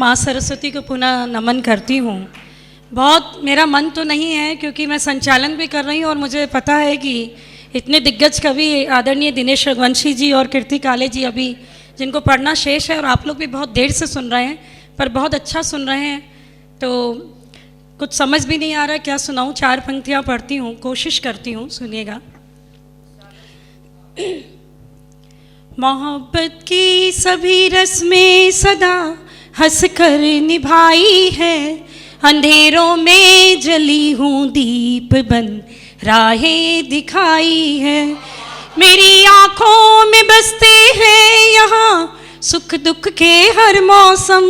माँ सरस्वती को पुनः नमन करती हूँ। बहुत मेरा मन तो नहीं है क्योंकि मैं संचालन भी कर रही हूँ और मुझे पता है कि इतने दिग्गज कवि आदरणीय दिनेश रघुवंशी जी और कीर्ति काले जी अभी जिनको पढ़ना शेष है और आप लोग भी बहुत देर से सुन रहे हैं पर बहुत अच्छा सुन रहे हैं, तो कुछ समझ भी नहीं आ रहा क्या सुनाऊँ। 4 पंक्तियाँ पढ़ती हूँ, कोशिश करती हूँ, सुनिएगा। मोहब्बत की सभी रस्में सदा हंसकर निभाई है, अंधेरों में जली हूँ दीप बन राहें दिखाई है। मेरी आँखों में बसते हैं यहाँ सुख दुख के हर मौसम,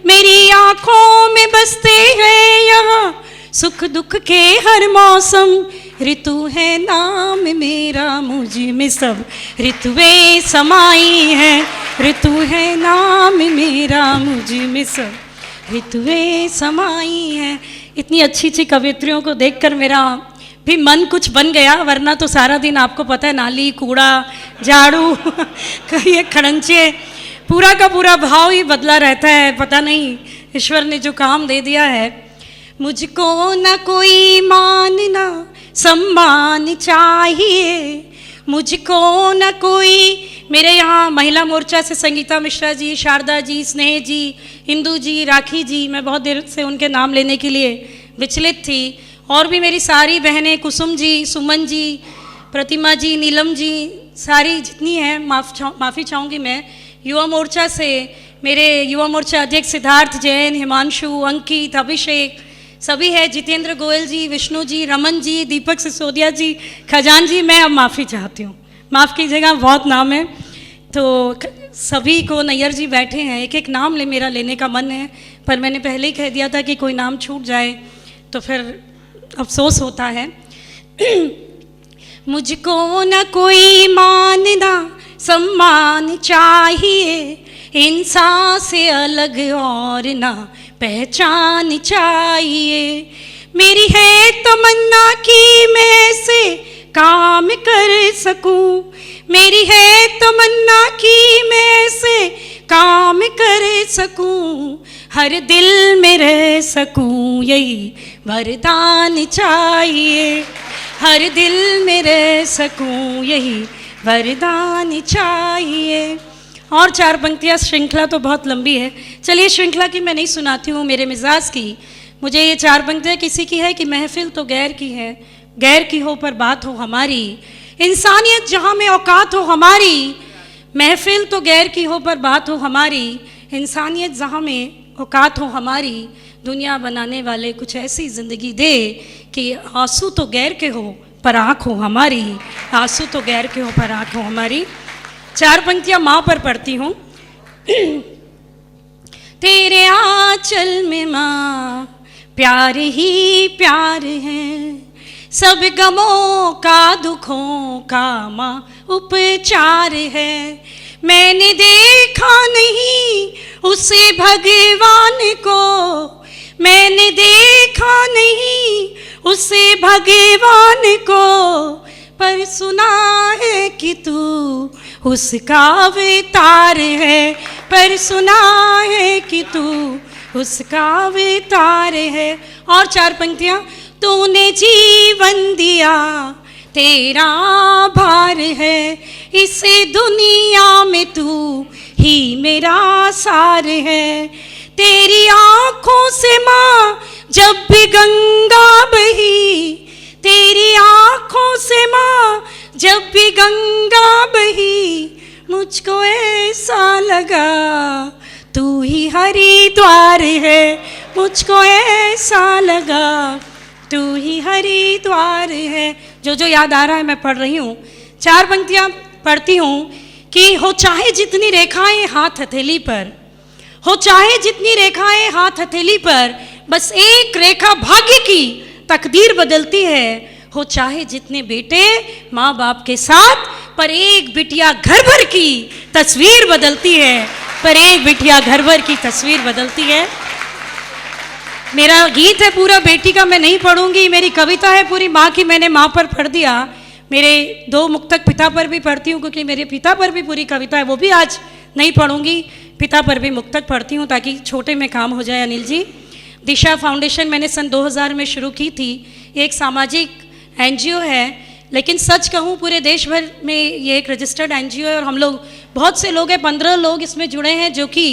मेरी आँखों में बसते हैं यहाँ सुख दुख के हर मौसम। ऋतु है नाम मेरा मुझ में सब ऋतुएं समाई है, ऋतु है नाम मेरा मुझ में सब ऋतुएं समाई है। इतनी अच्छी अच्छी कवित्रियों को देखकर मेरा भी मन कुछ बन गया, वरना तो सारा दिन आपको पता है नाली कूड़ा झाड़ू ये खड़ंचे पूरा का पूरा भाव ही बदला रहता है। पता नहीं ईश्वर ने जो काम दे दिया है। मुझको न कोई मानना सम्मान चाहिए, मुझको न कोई। मेरे यहाँ महिला मोर्चा से संगीता मिश्रा जी, शारदा जी, स्नेह जी, इंदू जी, राखी जी, मैं बहुत देर से उनके नाम लेने के लिए विचलित थी। और भी मेरी सारी बहनें, कुसुम जी, सुमन जी, प्रतिमा जी, नीलम जी, सारी जितनी हैं माफ़ी चाहूँगी मैं। युवा मोर्चा से मेरे युवा मोर्चा अध्यक्ष सिद्धार्थ जैन, हिमांशु, अंकित, अभिषेक सभी है, जितेंद्र गोयल जी, विष्णु जी, रमन जी, दीपक सिसोदिया जी, खजान जी। मैं अब माफ़ी चाहती हूँ, माफ़ कीजिएगा, बहुत नाम है। तो सभी को, नैयर जी बैठे हैं, एक एक नाम मेरा लेने का मन है पर मैंने पहले ही कह दिया था कि कोई नाम छूट जाए तो फिर अफसोस होता है। मुझको न कोई मानना सम्मान चाहिए, इंसान से अलग और ना पहचान चाहिए। मेरी है तमन्ना कि मैं से काम कर सकूं, मेरी है तमन्ना कि मैं से काम कर सकूं, हर दिल में रह सकूं, यही वरदान चाहिए, हर दिल में रह सकूं, यही वरदान चाहिए। और 4 पंक्तियाँ, श्रृंखला तो बहुत लंबी है, चलिए श्रृंखला की मैं नहीं सुनाती हूँ, मेरे मिजाज की। मुझे ये 4 पंक्तियाँ किसी की है कि महफिल तो गैर की है, गैर की हो पर बात हो हमारी, इंसानियत जहाँ में औकात हो हमारी। महफिल तो गैर की हो पर बात हो हमारी, इंसानियत जहाँ में औकात हो हमारी। दुनिया बनाने वाले कुछ ऐसी ज़िंदगी दे कि आंसू तो गैर के हो पर आँख हो हमारी, आंसू तो गैर के हो पर आँख हो हमारी। 4 पंक्तियाँ माँ पर पढ़ती हूँ। तेरे आंचल में माँ प्यार ही प्यार है, सब गमों का दुखों का माँ उपचार है। मैंने देखा नहीं उसे भगवान को, मैंने देखा नहीं उसे भगवान को, पर सुना है कि तू उसका अवतार है, पर सुना है कि तू उसका अवतार है। और 4 पंक्तियाँ। तूने जीवन दिया तेरा भार है, इसे दुनिया में तू ही मेरा सार है। तेरी आँखों से माँ जब भी गंगा बही, तेरी आँखों से माँ जब भी गंगा बही, मुझको ऐसा लगा तू ही हरिद्वार है, मुझको ऐसा लगा तू ही हरिद्वार है। जो जो याद आ रहा है मैं पढ़ रही हूँ। 4 पंक्तियाँ पढ़ती हूँ कि हो चाहे जितनी रेखाएं हाथ हथेली पर, हो चाहे जितनी रेखाएं हाथ हथेली पर, बस एक रेखा भाग्य की तकदीर बदलती है। हो चाहे जितने बेटे माँ बाप के साथ, पर एक बिटिया घर भर की तस्वीर बदलती है, पर एक बिटिया घर भर की तस्वीर बदलती है। मेरा गीत है पूरा बेटी का, मैं नहीं पढ़ूंगी। मेरी कविता है पूरी माँ की, मैंने माँ पर पढ़ दिया। मेरे 2 मुक्तक पिता पर भी पढ़ती हूँ क्योंकि मेरे पिता पर भी पूरी कविता है, वो भी आज नहीं पढ़ूंगी पिता पर भी मुक्तक पढ़ती हूँ ताकि छोटे में काम हो जाए। अनिल जी, दिशा फाउंडेशन मैंने सन 2000 में शुरू की थी। ये एक सामाजिक एनजीओ है, लेकिन सच कहूँ पूरे देश भर में ये एक रजिस्टर्ड एनजीओ है और हम लोग बहुत से लोग हैं, 15 लोग इसमें जुड़े हैं, जो कि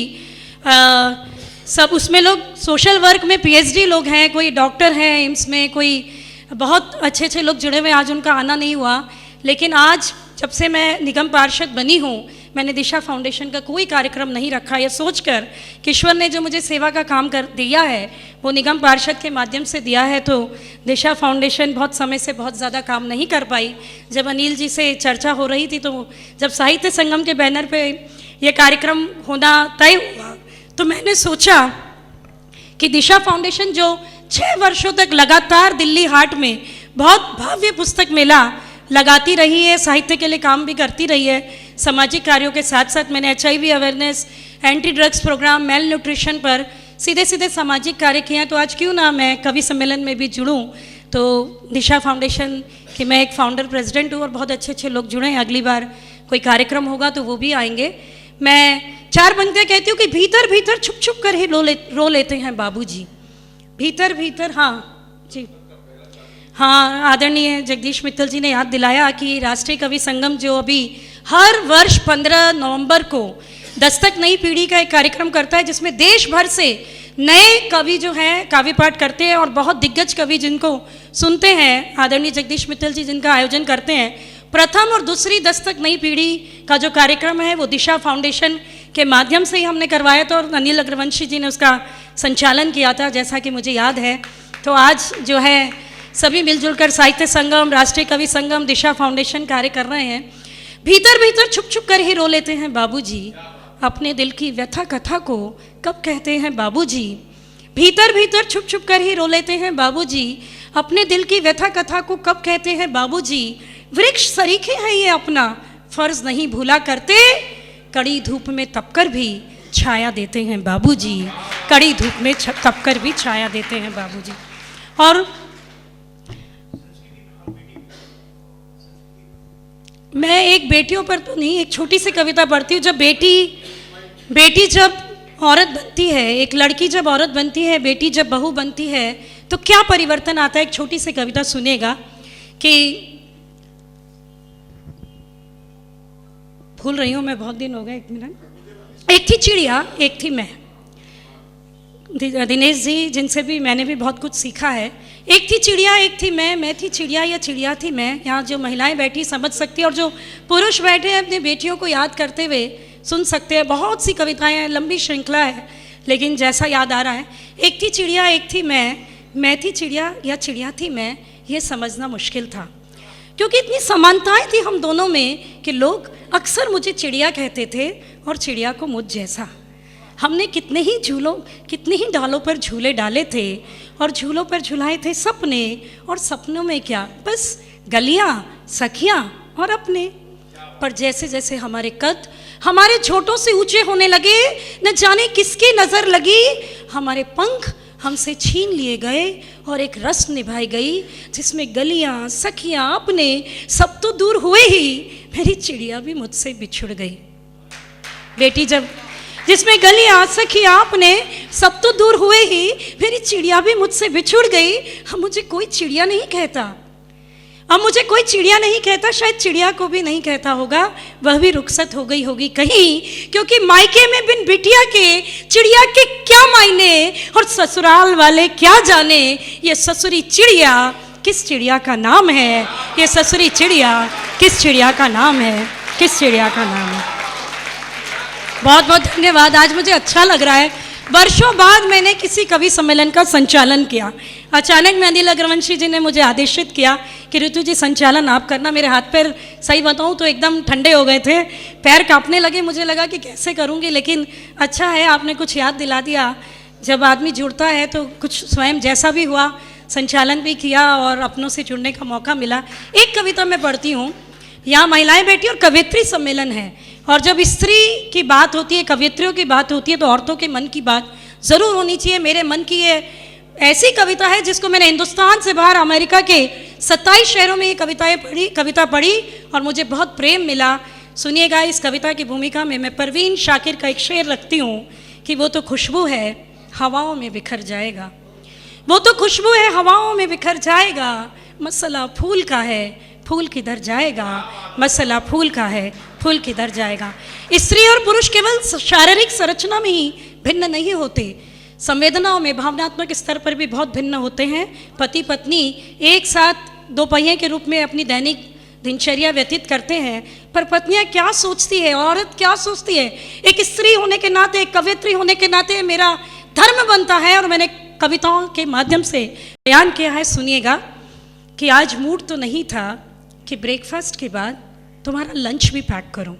सब उसमें लोग सोशल वर्क में पीएचडी लोग हैं, कोई डॉक्टर हैं एम्स में, कोई बहुत अच्छे अच्छे लोग जुड़े हुए। आज उनका आना नहीं हुआ, लेकिन आज जब से मैं निगम पार्षद बनी हूँ मैंने दिशा फाउंडेशन का कोई कार्यक्रम नहीं रखा। ये सोचकर कि ईश्वर ने जो मुझे सेवा का काम कर दिया है वो निगम पार्षद के माध्यम से दिया है, तो दिशा फाउंडेशन बहुत समय से बहुत ज़्यादा काम नहीं कर पाई। जब अनिल जी से चर्चा हो रही थी, तो जब साहित्य संगम के बैनर पे ये कार्यक्रम होना तय हुआ, तो मैंने सोचा कि दिशा फाउंडेशन जो 6 वर्षों तक लगातार दिल्ली हाट में बहुत भव्य पुस्तक मेला लगाती रही है, साहित्य के लिए काम भी करती रही है, सामाजिक कार्यों के साथ साथ मैंने HIV awareness, anti drugs program, malnutrition पर सीधे सीधे सामाजिक कार्य किए हैं। तो आज क्यों ना मैं कवि सम्मेलन में भी जुड़ूं। तो दिशा फाउंडेशन की मैं एक फाउंडर प्रेसिडेंट हूँ और बहुत अच्छे अच्छे लोग जुड़े हैं। अगली बार कोई कार्यक्रम होगा तो वो भी आएंगे। मैं 4 पंक्तियाँ कहती हूँ कि भीतर भीतर छुप छुप कर ही रो लेते हैं बाबूजी, भीतर भीतर। हाँ जी, हाँ, आदरणीय जगदीश मित्तल जी ने याद दिलाया कि राष्ट्रीय कवि संगम जो अभी हर वर्ष 15 नवंबर को दस्तक नई पीढ़ी का एक कार्यक्रम करता है, जिसमें देश भर से नए कवि जो हैं काव्य पाठ करते हैं और बहुत दिग्गज कवि जिनको सुनते हैं, आदरणीय जगदीश मित्तल जी जिनका आयोजन करते हैं। प्रथम और दूसरी दस्तक नई पीढ़ी का जो कार्यक्रम है वो दिशा फाउंडेशन के माध्यम से ही हमने करवाया था और अनिल अग्रवंशी जी ने उसका संचालन किया था, जैसा कि मुझे याद है। तो आज जो है सभी मिलजुल कर साहित्य संगम, राष्ट्रीय कवि संगम, दिशा फाउंडेशन कार्य कर रहे हैं। भीतर भीतर छुप छुप कर ही रो लेते हैं बाबूजी, अपने दिल की व्यथा कथा को कब कहते हैं बाबूजी। भीतर भीतर छुप छुप कर ही रो लेते हैं बाबूजी, अपने दिल की व्यथा कथा को कब कहते हैं बाबूजी। वृक्ष सरीखे हैं ये अपना फर्ज नहीं भूला करते, कड़ी धूप में तपकर भी छाया देते हैं बाबूजी, कड़ी धूप में तपकर भी छाया देते हैं बाबूजी। और मैं एक बेटियों पर तो नहीं, एक छोटी सी कविता पढ़ती हूँ। जब बेटी जब औरत बनती है, एक लड़की जब औरत बनती है, बेटी जब बहू बनती है, तो क्या परिवर्तन आता है। एक छोटी सी कविता सुनेगा कि भूल रही हूँ मैं, बहुत दिन हो गए, 1 मिनट। एक थी चिड़िया, एक थी मैं। दिनेश जी जिनसे भी मैंने भी बहुत कुछ सीखा है। एक थी चिड़िया, एक थी मैं थी चिड़िया या चिड़िया थी मैं। यहाँ जो महिलाएं बैठी समझ सकती हैं और जो पुरुष बैठे हैं अपनी बेटियों को याद करते हुए सुन सकते हैं। बहुत सी कविताएं हैं, लंबी श्रृंखला है, लेकिन जैसा याद आ रहा है, एक थी चिड़िया, एक थी मैं थी चिड़िया या चिड़िया थी मैं, ये समझना मुश्किल था, क्योंकि इतनी समानताएं थी हम दोनों में कि लोग अक्सर मुझे चिड़िया कहते थे और चिड़िया को मुझ जैसा। हमने कितने ही डालों पर झूले डाले थे और झूलों पर झुलाए थे सपने, और सपनों में क्या, बस गलियां, सखियां और अपने। पर जैसे जैसे हमारे कद हमारे छोटों से ऊंचे होने लगे, न जाने किसकी नज़र लगी, हमारे पंख हमसे छीन लिए गए और एक रस्म निभाई गई जिसमें गलियां, सखियां, अपने सब तो दूर हुए ही, मेरी चिड़िया भी मुझसे बिछुड़ गई। बेटी जब जिसमें गलियां, सखियां, अपने सब तो दूर हुए ही, मेरी चिड़िया भी मुझसे बिछुड़ गई। अब मुझे कोई चिड़िया नहीं कहता, अब मुझे कोई चिड़िया नहीं कहता, शायद चिड़िया को भी नहीं कहता होगा, वह भी रुखसत हो गई होगी कहीं, क्योंकि मायके में बिन बिटिया के चिड़िया के क्या मायने, और ससुराल वाले क्या जाने ये ससुरी चिड़िया किस चिड़िया का नाम है, ये ससुरी चिड़िया किस चिड़िया का नाम है, किस चिड़िया का नाम है। बहुत बहुत धन्यवाद। आज मुझे अच्छा लग रहा है, वर्षों बाद मैंने किसी कवि सम्मेलन का संचालन किया। अचानक में अनिल अग्रवंशी जी ने मुझे आदेशित किया कि ऋतु जी संचालन आप करना। मेरे हाथ पैर सही बताऊं तो एकदम ठंडे हो गए थे, पैर कांपने लगे, मुझे लगा कि कैसे करूंगी, लेकिन अच्छा है आपने कुछ याद दिला दिया। जब आदमी जुड़ता है तो कुछ स्वयं जैसा भी हुआ, संचालन भी किया और अपनों से जुड़ने का मौका मिला। एक कविता मैं पढ़ती हूँ, यहाँ महिलाएं बैठी और कवियत्री सम्मेलन है, और जब स्त्री की बात होती है, कवियत्रियों की बात होती है, तो औरतों के मन की बात ज़रूर होनी चाहिए। मेरे मन की ये ऐसी कविता है जिसको मैंने हिंदुस्तान से बाहर अमेरिका के 27 शहरों में ये कविता पढ़ी और मुझे बहुत प्रेम मिला। सुनिएगा, इस कविता की भूमिका में मैं परवीन शाकिर का एक शेर रखती हूँ कि वो तो खुशबू है हवाओं में बिखर जाएगा, वो तो खुशबू है हवाओं में बिखर जाएगा, मसला फूल का है फूल किधर जाएगा, मसला फूल का है फूल किधर जाएगा। स्त्री और पुरुष केवल शारीरिक संरचना में ही भिन्न नहीं होते, संवेदनाओं में भावनात्मक स्तर पर भी बहुत भिन्न होते हैं। पति पत्नी एक साथ दो पहिए के रूप में अपनी दैनिक दिनचर्या व्यतीत करते हैं, पर पत्नियां क्या सोचती है, औरत क्या सोचती है, एक स्त्री होने के नाते, एक कवयित्री होने के नाते मेरा धर्म बनता है और मैंने कविताओं के माध्यम से बयान किया है। सुनिएगा कि आज मूड तो नहीं था कि ब्रेकफास्ट के बाद तुम्हारा लंच भी पैक करूं,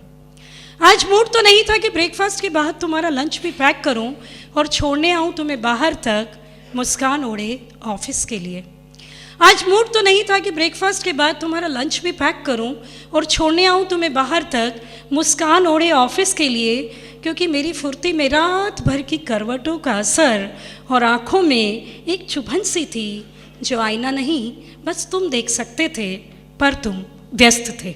आज मूड तो नहीं था कि ब्रेकफास्ट के बाद तुम्हारा लंच भी पैक करूं और छोड़ने आऊं तुम्हें बाहर तक मुस्कान ओढ़े ऑफिस के लिए। आज मूड तो नहीं था कि ब्रेकफास्ट के बाद तुम्हारा लंच भी पैक करूं और छोड़ने आऊं तुम्हें बाहर तक मुस्कान ओढ़े ऑफिस के लिए, क्योंकि मेरी फुर्ती में रात भर की करवटों का असर और आँखों में एक चुभन सी थी जो आईना नहीं बस तुम देख सकते थे पर तुम व्यस्त थे,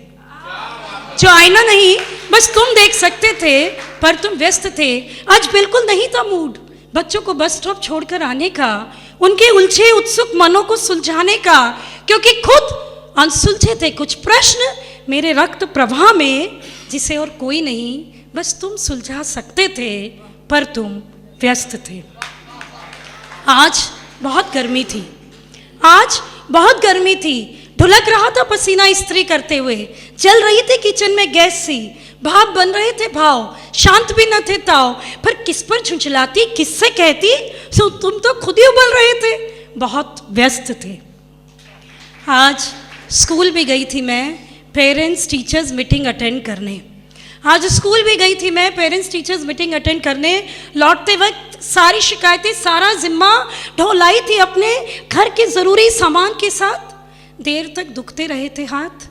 जो आईना नहीं बस तुम देख सकते थे पर तुम व्यस्त थे। आज बिल्कुल नहीं था मूड बच्चों को बस स्टॉप छोड़कर आने का, उनके उलझे उत्सुक मनों को सुलझाने का, क्योंकि खुद अनसुलझे थे कुछ प्रश्न मेरे रक्त प्रवाह में, जिसे और कोई नहीं बस तुम सुलझा सकते थे पर तुम व्यस्त थे। आज बहुत गर्मी थी, आज बहुत गर्मी थी, ढुलक रहा था पसीना इस्त्री करते हुए, जल रही थी किचन में गैस सी, भाप बन रहे थे भाव, शांत भी न थे ताव, पर किस पर झुंझलाती किससे कहती, सो तुम तो खुद ही उबल रहे थे, बहुत व्यस्त थे। आज स्कूल भी गई थी मैं पेरेंट्स टीचर्स मीटिंग अटेंड करने, आज स्कूल भी गई थी मैं पेरेंट्स टीचर्स मीटिंग अटेंड करने, लौटते वक्त सारी शिकायतें सारा जिम्मा ढोलाई थी अपने घर के ज़रूरी सामान के साथ, देर तक दुखते रहे थे हाथ,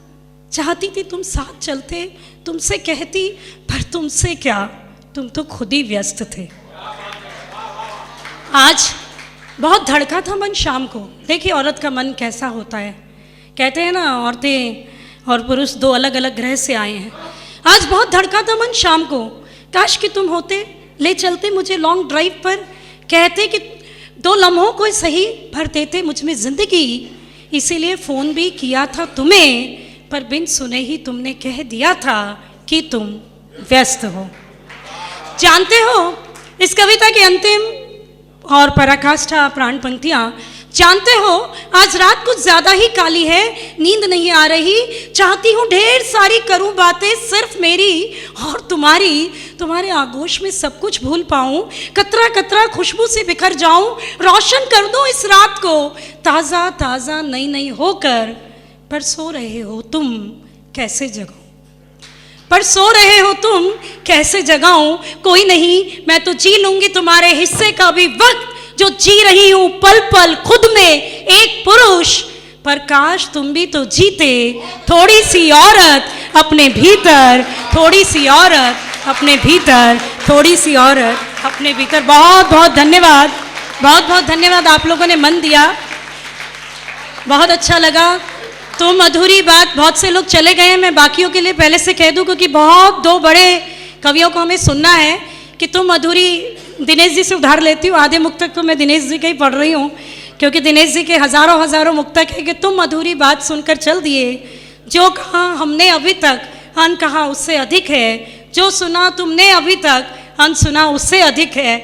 चाहती थी तुम साथ चलते, तुमसे कहती, पर तुमसे क्या, तुम तो खुद ही व्यस्त थे। आज बहुत धड़का था मन शाम को। देखिए औरत का मन कैसा होता है, कहते हैं ना औरतें और पुरुष दो अलग अलग ग्रह से आए हैं। आज बहुत धड़का था मन शाम को, काश कि तुम होते, ले चलते मुझे लॉन्ग ड्राइव पर, कहते कि 2 लम्हों को सही भर देते मुझ में जिंदगी, इसीलिए फ़ोन भी किया था तुम्हें, पर बिन सुने ही तुमने कह दिया था कि तुम व्यस्त हो। जानते हो इस कविता के अंतिम और पराकाष्ठा प्राण पंक्तियाँ, जानते हो आज रात कुछ ज़्यादा ही काली है, नींद नहीं आ रही, चाहती हूँ ढेर सारी करूँ बातें सिर्फ मेरी और तुम्हारी, तुम्हारे आगोश में सब कुछ भूल पाऊँ, कतरा कतरा खुशबू से बिखर जाऊँ, रोशन कर दूँ इस रात को ताज़ा ताज़ा नई नई होकर, पर सो रहे हो तुम कैसे जगाऊँ, पर सो रहे हो तुम कैसे जगाऊँ, कोई नहीं मैं तो जी लूँगी तुम्हारे हिस्से का भी वक्त, जो जी रही हूँ पल पल खुद में एक पुरुष, पर काश तुम भी तो जीते थोड़ी सी औरत अपने भीतर, थोड़ी सी औरत अपने भीतर, थोड़ी सी औरत अपने भीतर। बहुत बहुत धन्यवाद, बहुत बहुत धन्यवाद, आप लोगों ने मन दिया, बहुत अच्छा लगा। तुम अधूरी बात, बहुत से लोग चले गए हैं, मैं बाकियों के लिए पहले से कह दूं क्योंकि बहुत 2 बड़े कवियों को हमें सुनना है कि तुम अधूरी दिनेश जी से उधार लेती हूँ, आधे मुक्तक तो मैं दिनेश जी के ही पढ़ रही हूँ क्योंकि दिनेश जी के हज़ारों हज़ारों मुक्तक है कि तुम अधूरी बात सुनकर चल दिए, जो कहा हमने अभी तक अन कहा उससे अधिक है, जो सुना तुमने अभी तक अन सुना उससे अधिक है।